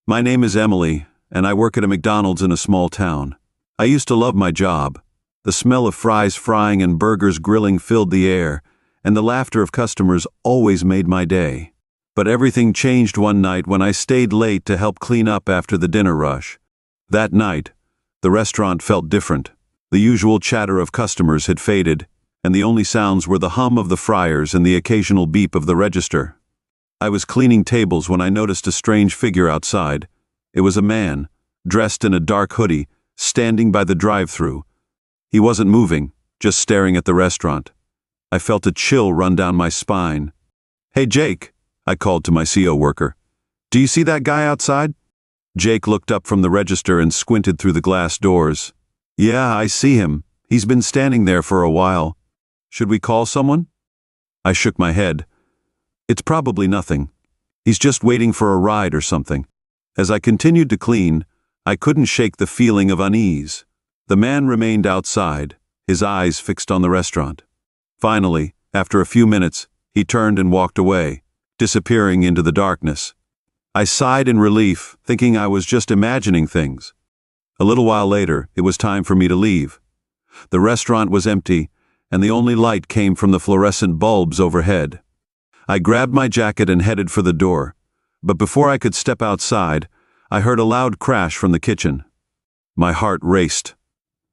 My name is Emily, and I work at a McDonald's in a small town. I used to love my job. The smell of fries frying and burgers grilling filled the air, and the laughter of customers always made my day. But everything changed one night when I stayed late to help clean up after the dinner rush. That night, the restaurant felt different. The usual chatter of customers had faded, and the only sounds were the hum of the fryers and the occasional beep of the register. I was cleaning tables when I noticed a strange figure outside. It was a man, dressed in a dark hoodie, standing by the drive-thru. He wasn't moving, just staring at the restaurant. I felt a chill run down my spine. "Hey, Jake," I called to my CO worker. "Do you see that guy outside?" Jake looked up from the register and squinted through the glass doors. "Yeah, I see him. He's been standing there for a while. Should we call someone?" I shook my head. "It's probably nothing. He's just waiting for a ride or something." As I continued to clean, I couldn't shake the feeling of unease. The man remained outside, his eyes fixed on the restaurant. Finally, after a few minutes, he turned and walked away, disappearing into the darkness. I sighed in relief, thinking I was just imagining things. A little while later, it was time for me to leave. The restaurant was empty, and the only light came from the fluorescent bulbs overhead. I grabbed my jacket and headed for the door, but before I could step outside, I heard a loud crash from the kitchen. My heart raced.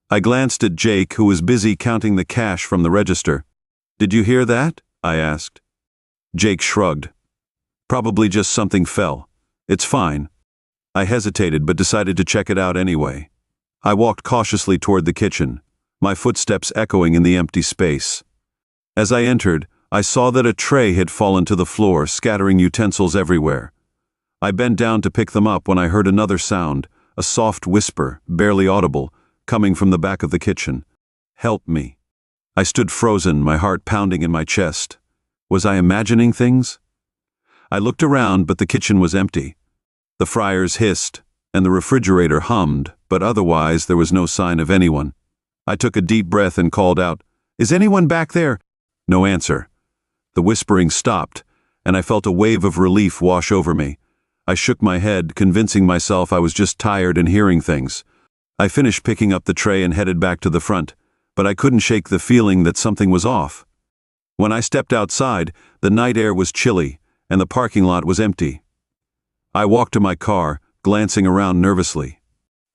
I glanced at Jake, who was busy counting the cash from the register. "Did you hear that?" I asked. Jake shrugged. "Probably just something fell. It's fine." I hesitated but decided to check it out anyway. I walked cautiously toward the kitchen, my footsteps echoing in the empty space. As I entered, I saw that a tray had fallen to the floor, scattering utensils everywhere. I bent down to pick them up when I heard another sound, a soft whisper, barely audible, coming from the back of the kitchen. "Help me." I stood frozen, my heart pounding in my chest. Was I imagining things? I looked around, but the kitchen was empty. The fryers hissed, and the refrigerator hummed, but otherwise there was no sign of anyone. I took a deep breath and called out, "Is anyone back there?" No answer. The whispering stopped, and I felt a wave of relief wash over me. I shook my head, convincing myself I was just tired and hearing things. I finished picking up the tray and headed back to the front, but I couldn't shake the feeling that something was off. When I stepped outside, the night air was chilly, and the parking lot was empty. I walked to my car, glancing around nervously.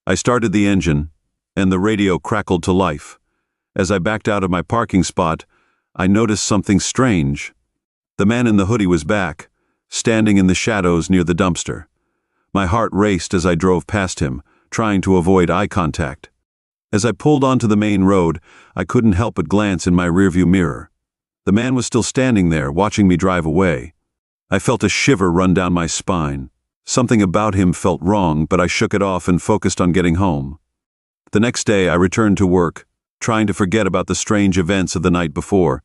I started the engine, and the radio crackled to life. As I backed out of my parking spot, I noticed something strange. The man in the hoodie was back, standing in the shadows near the dumpster. My heart raced as I drove past him, trying to avoid eye contact. As I pulled onto the main road, I couldn't help but glance in my rearview mirror. The man was still standing there, watching me drive away. I felt a shiver run down my spine. Something about him felt wrong, but I shook it off and focused on getting home. The next day, I returned to work, trying to forget about the strange events of the night before.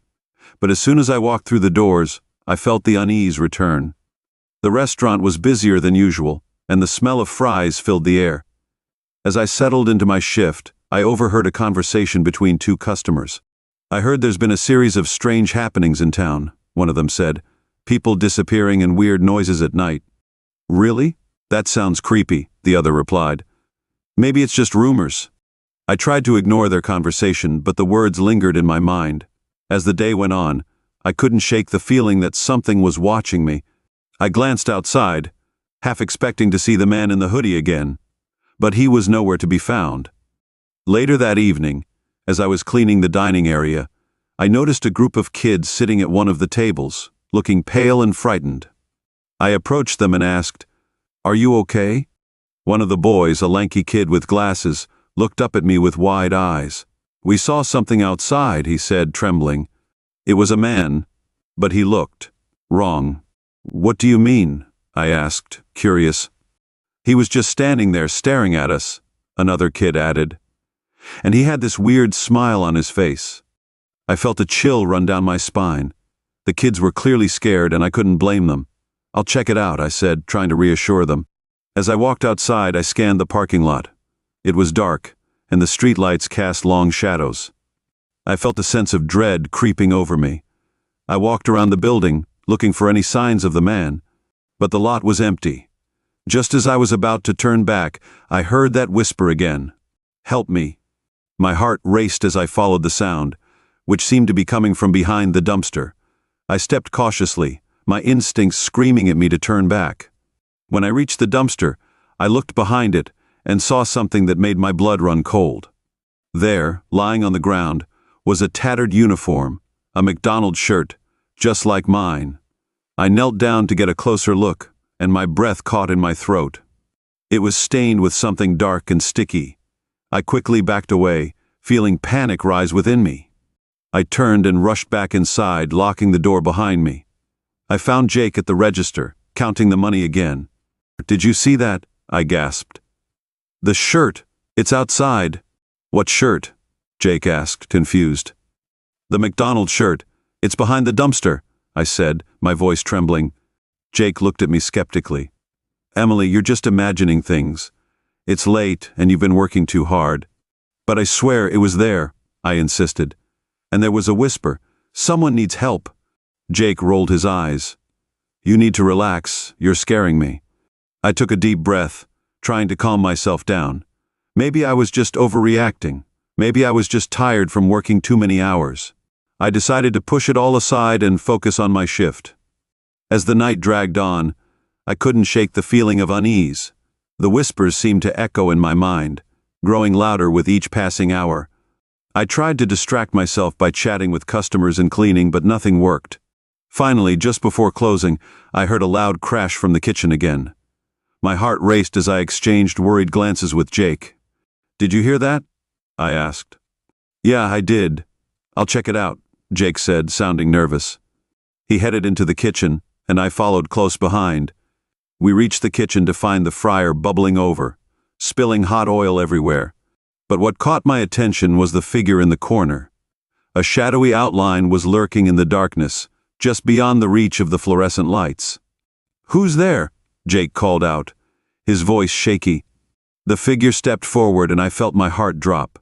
But as soon as I walked through the doors, I felt the unease return. The restaurant was busier than usual, and the smell of fries filled the air. As I settled into my shift, I overheard a conversation between two customers. "I heard there's been a series of strange happenings in town," one of them said. "People disappearing and weird noises at night." "Really? That sounds creepy," the other replied. "Maybe it's just rumors." I tried to ignore their conversation, but the words lingered in my mind. As the day went on, I couldn't shake the feeling that something was watching me. I glanced outside, half expecting to see the man in the hoodie again, but he was nowhere to be found. Later that evening, as I was cleaning the dining area, I noticed a group of kids sitting at one of the tables, looking pale and frightened. I approached them and asked, "Are you okay?" One of the boys, a lanky kid with glasses, looked up at me with wide eyes. "We saw something outside," he said, trembling. "It was a man, but he looked wrong." "What do you mean?" I asked, curious. "He was just standing there staring at us," another kid added. "And he had this weird smile on his face." I felt a chill run down my spine. The kids were clearly scared, and I couldn't blame them. "I'll check it out," I said, trying to reassure them. As I walked outside, I scanned the parking lot. It was dark, and the streetlights cast long shadows. I felt a sense of dread creeping over me. I walked around the building, looking for any signs of the man, but the lot was empty. Just as I was about to turn back, I heard that whisper again. "Help me." My heart raced as I followed the sound, which seemed to be coming from behind the dumpster. I stepped cautiously, my instincts screaming at me to turn back. When I reached the dumpster, I looked behind it and saw something that made my blood run cold. There, lying on the ground, was a tattered uniform, a McDonald's shirt, just like mine. I knelt down to get a closer look, and my breath caught in my throat. It was stained with something dark and sticky. I quickly backed away, feeling panic rise within me. I turned and rushed back inside, locking the door behind me. I found Jake at the register, counting the money again. "Did you see that?" I gasped. "The shirt! It's outside." "What shirt?" Jake asked, confused. "The McDonald's shirt. It's behind the dumpster," I said, my voice trembling. Jake looked at me skeptically. "Emily, you're just imagining things. It's late and you've been working too hard." "But I swear it was there," I insisted. And there was a whisper, "Someone needs help." Jake rolled his eyes. "You need to relax, you're scaring me." I took a deep breath, trying to calm myself down. Maybe I was just overreacting. Maybe I was just tired from working too many hours. I decided to push it all aside and focus on my shift. As the night dragged on, I couldn't shake the feeling of unease. The whispers seemed to echo in my mind, growing louder with each passing hour. I tried to distract myself by chatting with customers and cleaning, but nothing worked. Finally, just before closing, I heard a loud crash from the kitchen again. My heart raced as I exchanged worried glances with Jake. "Did you hear that?" I asked. "Yeah, I did. I'll check it out," Jake said, sounding nervous. He headed into the kitchen, and I followed close behind. We reached the kitchen to find the fryer bubbling over, spilling hot oil everywhere. But what caught my attention was the figure in the corner. A shadowy outline was lurking in the darkness, just beyond the reach of the fluorescent lights. "Who's there?" Jake called out, his voice shaky. The figure stepped forward and I felt my heart drop.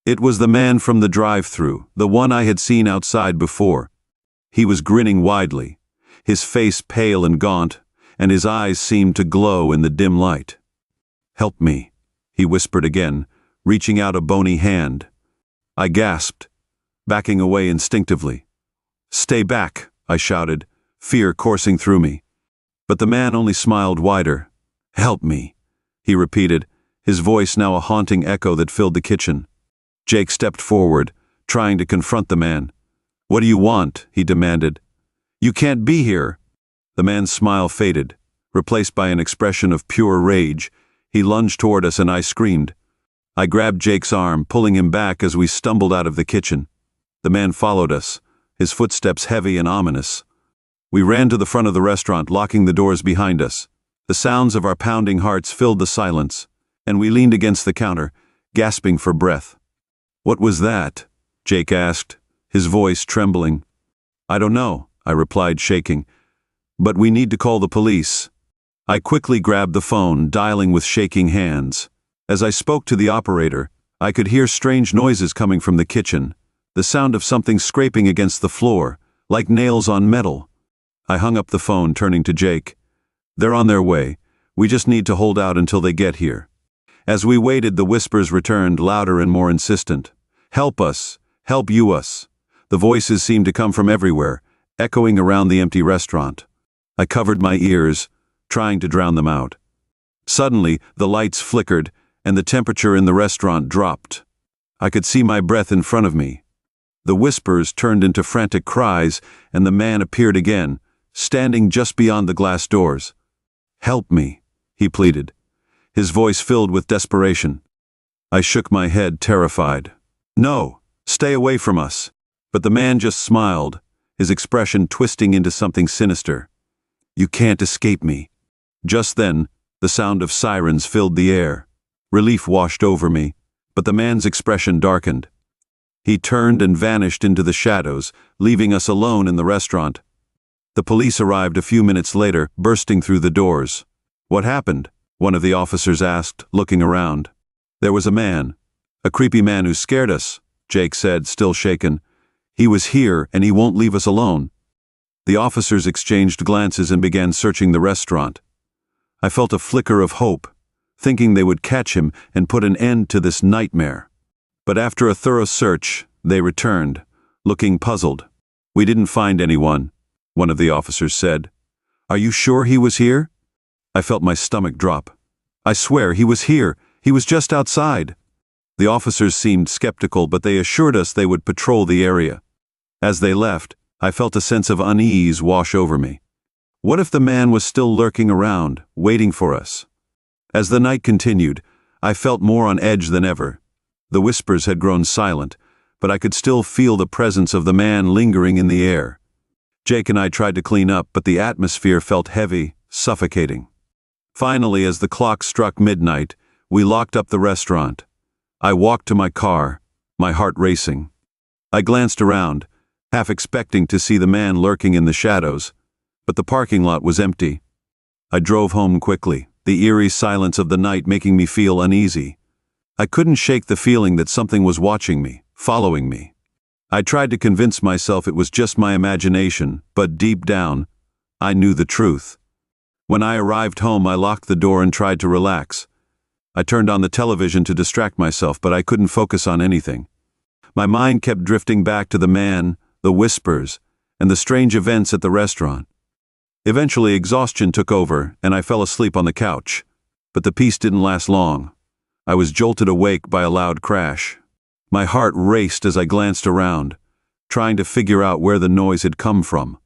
It was the man from the drive-thru, the one I had seen outside before. He was grinning widely, his face pale and gaunt, and his eyes seemed to glow in the dim light. "Help me," he whispered again, reaching out a bony hand. I gasped, backing away instinctively. "Stay back," I shouted, fear coursing through me. But the man only smiled wider. "Help me," he repeated, his voice now a haunting echo that filled the kitchen. Jake stepped forward, trying to confront the man. "What do you want?" he demanded. "You can't be here." The man's smile faded, replaced by an expression of pure rage. He lunged toward us and I screamed. I grabbed Jake's arm, pulling him back as we stumbled out of the kitchen. The man followed us, his footsteps heavy and ominous. We ran to the front of the restaurant, locking the doors behind us. The sounds of our pounding hearts filled the silence, and we leaned against the counter, gasping for breath. "What was that?" Jake asked, his voice trembling. "I don't know," I replied, shaking. "But we need to call the police." I quickly grabbed the phone, dialing with shaking hands. As I spoke to the operator, I could hear strange noises coming from the kitchen, the sound of something scraping against the floor, like nails on metal. I hung up the phone, turning to Jake. "They're on their way. We just need to hold out until they get here." As we waited, the whispers returned, louder and more insistent. "Help us! Help you us!" The voices seemed to come from everywhere, echoing around the empty restaurant. I covered my ears, trying to drown them out. Suddenly, the lights flickered, and the temperature in the restaurant dropped. I could see my breath in front of me. The whispers turned into frantic cries, and the man appeared again, standing just beyond the glass doors. "Help me," he pleaded, his voice filled with desperation. I shook my head, terrified. "No, stay away from us." But the man just smiled, his expression twisting into something sinister. "You can't escape me." Just then, the sound of sirens filled the air. Relief washed over me, but the man's expression darkened. He turned and vanished into the shadows, leaving us alone in the restaurant. The police arrived a few minutes later, bursting through the doors. "What happened?" one of the officers asked, looking around. "There was a man. A creepy man who scared us," Jake said, still shaken. "He was here, and he won't leave us alone." The officers exchanged glances and began searching the restaurant. I felt a flicker of hope, thinking they would catch him and put an end to this nightmare. But after a thorough search, they returned, looking puzzled. "We didn't find anyone," one of the officers said. "Are you sure he was here?" I felt my stomach drop. "I swear he was here. He was just outside." The officers seemed skeptical, but they assured us they would patrol the area. As they left, I felt a sense of unease wash over me. What if the man was still lurking around, waiting for us? As the night continued, I felt more on edge than ever. The whispers had grown silent, but I could still feel the presence of the man lingering in the air. Jake and I tried to clean up, but the atmosphere felt heavy, suffocating. Finally, as the clock struck midnight, we locked up the restaurant. I walked to my car, my heart racing. I glanced around, half expecting to see the man lurking in the shadows, but the parking lot was empty. I drove home quickly, the eerie silence of the night making me feel uneasy. I couldn't shake the feeling that something was watching me, following me. I tried to convince myself it was just my imagination, but deep down, I knew the truth. When I arrived home, I locked the door and tried to relax. I turned on the television to distract myself, but I couldn't focus on anything. My mind kept drifting back to the man, the whispers, and the strange events at the restaurant. Eventually, exhaustion took over, and I fell asleep on the couch. But the peace didn't last long. I was jolted awake by a loud crash. My heart raced as I glanced around, trying to figure out where the noise had come from.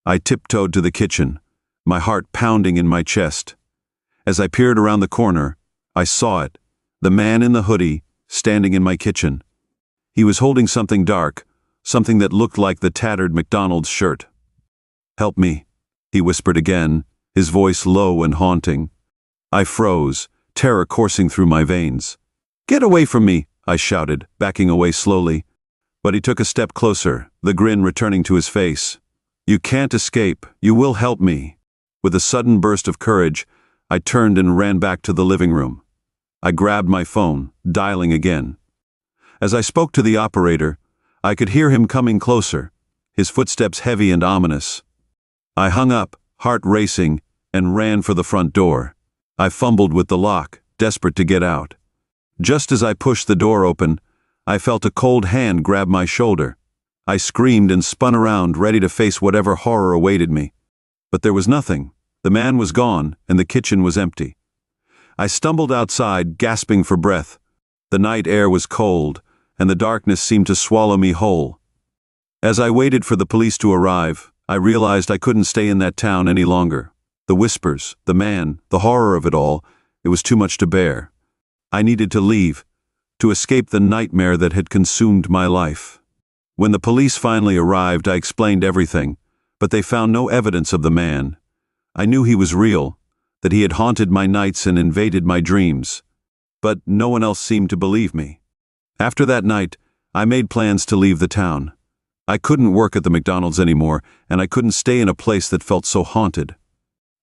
I tiptoed to the kitchen, my heart pounding in my chest. As I peered around the corner, I saw it, the man in the hoodie, standing in my kitchen. He was holding something dark, something that looked like the tattered McDonald's shirt. "Help me," he whispered again, his voice low and haunting. I froze, terror coursing through my veins. "Get away from me," I shouted, backing away slowly. But he took a step closer, the grin returning to his face. "You can't escape. You will help me." With a sudden burst of courage, I turned and ran back to the living room. I grabbed my phone, dialing again. As I spoke to the operator, I could hear him coming closer, his footsteps heavy and ominous. I hung up, heart racing, and ran for the front door. I fumbled with the lock, desperate to get out. Just as I pushed the door open, I felt a cold hand grab my shoulder. I screamed and spun around, ready to face whatever horror awaited me. But there was nothing. The man was gone, and the kitchen was empty. I stumbled outside, gasping for breath. The night air was cold, and the darkness seemed to swallow me whole. As I waited for the police to arrive, I realized I couldn't stay in that town any longer. The whispers, the man, the horror of it all, it was too much to bear. I needed to leave, to escape the nightmare that had consumed my life. When the police finally arrived, I explained everything, but they found no evidence of the man. I knew he was real, that he had haunted my nights and invaded my dreams. But no one else seemed to believe me. After that night, I made plans to leave the town. I couldn't work at the McDonald's anymore, and I couldn't stay in a place that felt so haunted.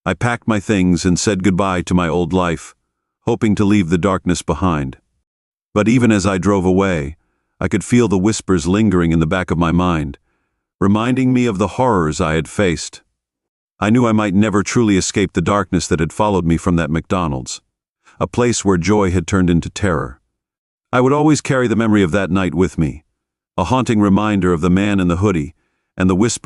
I packed my things and said goodbye to my old life, hoping to leave the darkness behind. But even as I drove away, I could feel the whispers lingering in the back of my mind, reminding me of the horrors I had faced. I knew I might never truly escape the darkness that had followed me from that McDonald's, a place where joy had turned into terror. I would always carry the memory of that night with me, a haunting reminder of the man in the hoodie and the whispers